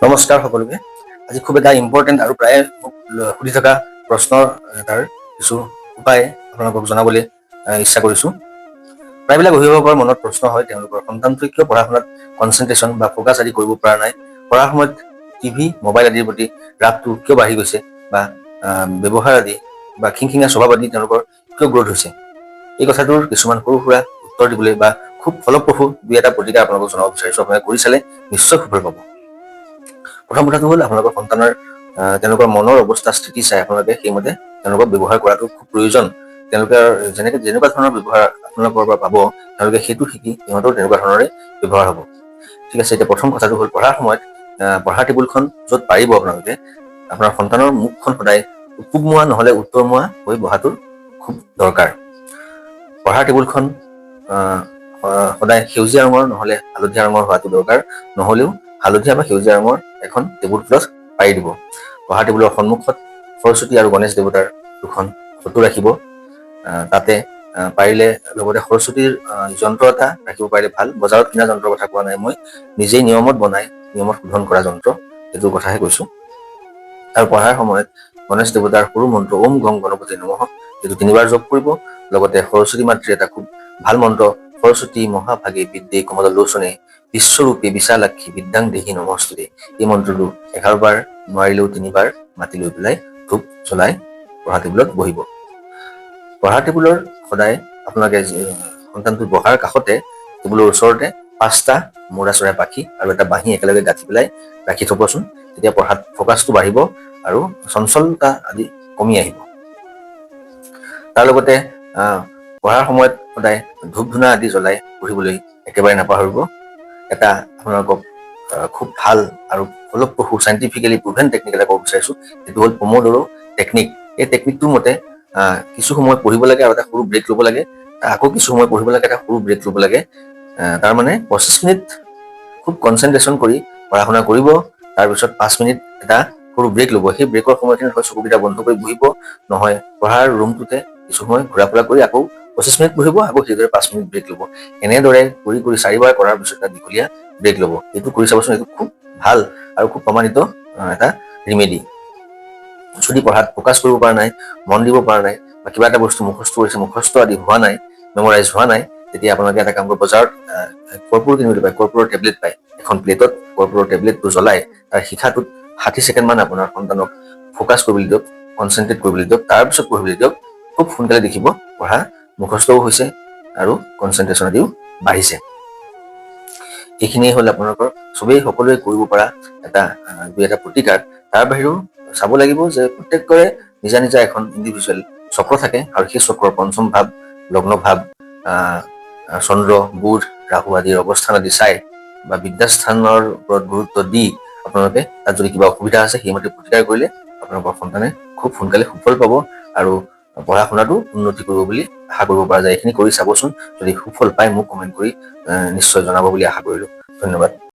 নমস্কাৰ সকলোকে। আজি খুব এটা ইম্পৰ্টেণ্ট আৰু প্ৰায়ে মোক সুধি থকা প্ৰশ্নৰ এটাৰ কিছু উপায় আপোনালোকক জনাবলৈ ইচ্ছা কৰিছোঁ। প্ৰায়বিলাক অভিভাৱকৰ মনত প্ৰশ্ন হয়, তেওঁলোকৰ সন্তানটোৱে কিয় পঢ়া শুনাত কনচেনট্ৰেশ্যন বা ফ'কাছ আদি কৰিব পৰা নাই, পঢ়াৰ সময়ত টিভি মোবাইল আদিৰ প্ৰতি ৰাপটো কিয় বাঢ়ি গৈছে, বা ব্যৱহাৰ আদি বা খিংখিঙীয়া স্বভাৱ আদি তেওঁলোকৰ কিয় গ্ৰ'থ হৈছে। এই কথাটোৰ কিছুমান সৰু সুৰা উত্তৰ দিবলৈ বা খুব ফলপ্ৰসূ দুই এটা প্ৰতিকাৰ আপোনালোকক জনাব বিচাৰিছোঁ। আপোনালোকে কৰি চালে নিশ্চয় সুফল পাব। প্ৰথম কথাটো হ'ল, আপোনালোকৰ সন্তানৰ তেওঁলোকৰ মনৰ অৱস্থা স্থিতি চাই আপোনালোকে সেইমতে তেওঁলোকক ব্যৱহাৰ কৰাটো খুব প্ৰয়োজন। তেওঁলোকে যেনেকুৱা ধৰণৰ ব্যৱহাৰ আপোনালোকৰ পৰা পাব, তেওঁলোকে সেইটো শিকি সিহঁতৰ তেনেকুৱা ধৰণৰে ব্যৱহাৰ হ'ব। ঠিক আছে, এতিয়া প্ৰথম কথাটো হ'ল, পঢ়াৰ সময়ত পঢ়াৰ টেবুলখন য'ত পাৰিব আপোনালোকে আপোনাৰ সন্তানৰ মুখখন সদায় উপুগমোৱা নহ'লে উত্তৰমুৱা হৈ বহাটো খুব দৰকাৰ। পঢ়াৰ টেবুলখন সদায় সেউজীয়া ৰঙৰ নহ'লে হালধীয়া ৰঙৰ হোৱাটো দৰকাৰ। নহ'লেও হালধীয়া বা সেউজীয়া ৰঙৰ এখন টেবুল ক্লথ পাৰি দিব। পঢ়া টেবুলৰ সন্মুখত সৰস্বতী আৰু গণেশ দেৱতাৰ দুখন ফটো ৰাখিব। তাতে পাৰিলে লগতে সৰস্বতীৰ যন্ত্ৰ এটা ৰাখিব পাৰিলে ভাল। বজাৰত কিনা যন্ত্ৰৰ কথা কোৱা নাই মই, নিজেই নিয়মত বনাই নিয়মত শোধন কৰা যন্ত্ৰ, সেইটোৰ কথাহে কৈছোঁ। আৰু পঢ়াৰ সময়ত গণেশ দেৱতাৰ সৰু মন্ত্ৰ ওম গং গণপতি নমঃ, এইটো 3বাৰ জপ কৰিব। লগতে সৰস্বতী মাতৃৰ এটা খুব ভাল মন্ত্ৰ, সৰস্বতী মহাভাগে বিদ্যে কমলোচনে বিশ্বৰূপী বিশালাক্ষী বিদ্যাং দেহি নমস্তুতে। এই মন্ত্ৰটো 11 বাৰ, নোৱাৰিলেও 3বাৰ মাতি লৈ পেলাই ধূপ জ্বলাই পঢ়া টেবুলত বহিব। পঢ়া টেবুলৰ সদায় আপোনালোকে সন্তানটো বহাৰ কাষতে টেবুলৰ ওচৰতে 5টা মৌৰা চৰাই পাখি আৰু এটা বাঁহী একেলগে গাঁঠি পেলাই ৰাখি থবচোন। তেতিয়া পঢ়াত ফ'কাছটো বাঢ়িব আৰু চঞ্চলতা আদি কমি আহিব। তাৰ লগতে পঢ়াৰ সময়ত সদায় ধূপ ধূনা আদি জ্বলাই পঢ়িবলৈ একেবাৰে নাপাহৰিব। এটা আপোনালোকক খুব ভাল আৰু ফলপ্ৰসূ চাইণ্টিফিকেলি প্ৰুভেন টেকনিক এটা ক'ব বিচাৰিছোঁ, সেইটো হ'ল পম'ড'ৰ টেকনিক। এই টেকনিকটোৰ মতে কিছু সময় পঢ়িব লাগে আৰু এটা সৰু ব্ৰেক ল'ব লাগে, আকৌ কিছু সময় পঢ়িব লাগে, এটা সৰু ব্ৰেক ল'ব লাগে। তাৰমানে 25 মিনিট খুব কনচেনট্ৰেশ্যন কৰি পঢ়া শুনা কৰিব, তাৰপিছত 5 মিনিট এটা সৰু ব্ৰেক ল'ব। সেই ব্ৰেকৰ সময়খিনিত হয় চকুকেইটা বন্ধ কৰি বহিব, নহয় পঢ়াৰ ৰুমটোতে কিছু সময় ঘূৰা ফুৰা কৰি আকৌ 25 মিনিট পঢ়িব, আকৌ সেইদৰে 5 মিনিট ব্ৰেক ল'ব। এনেদৰে কৰি 4বাৰ কৰাৰ পিছত এটা দীঘলীয়া ব্ৰেক ল'ব। এইটো কৰি চাবচোন, এইটো খুব ভাল আৰু খুব প্ৰমাণিত এটা ৰিমেডি। যদি পঢ়াত ফ'কাছ কৰিব পৰা নাই, মন দিব পৰা নাই, বা কিবা এটা বস্তু মুখস্থ কৰিছে, মুখস্থ আদি হোৱা নাই, মেমৰাইজ হোৱা নাই, তেতিয়া আপোনালোকে এটা কাম কৰিব, বজাৰত কৰ্পূৰ কিনিবলৈ পায়, কৰ্পূৰৰ টেবলেট পায়। এখন প্লেটত কৰ্পূৰৰ টেবলেটটো জ্বলাই তাৰ শিখাটোত 60 ছেকেণ্ডমান আপোনাৰ সন্তানক ফ'কাছ কৰিবলৈ দিয়ক, কনচেনট্ৰেট কৰিবলৈ দিয়ক, তাৰপিছত পঢ়িবলৈ দিয়ক। খুব সোনকালে দেখিব পঢ়া মুখস্থও হৈছে আৰু কনচেনট্ৰেশ্যন আদিও বাঢ়িছে। এইখিনিয়ে হ'ল আপোনালোকৰ সকলোৱে কৰিব পৰা দুই এটা প্ৰতিকাৰ। তাৰ বাহিৰেও চাব লাগিব যে প্ৰত্যেকৰে নিজা নিজা এখন ইণ্ডিভিজুৱেল চক্ৰ থাকে, আৰু সেই চক্ৰৰ পঞ্চম ভাৱ, লগ্ন ভাৱ, চন্দ্ৰ, বুধ, ৰাহু আদিৰ অৱস্থান আদি চাই বা বিদ্যাস্থানৰ ওপৰত গুৰুত্ব দি আপোনালোকে তাত যদি কিবা অসুবিধা আছে সেইমতে প্ৰতিকাৰ কৰিলে আপোনালোকৰ সন্তানে খুব সোনকালে সুফল পাব আৰু পঢ়া শুনাটো উন্নতি কৰিব বুলি আশা কৰিব পৰা যায়। এইখিনি কৰি চাবচোন, যদি সুফল পায় মোক কমেণ্ট কৰি নিশ্চয় জনাব বুলি আশা কৰিলোঁ। ধন্যবাদ।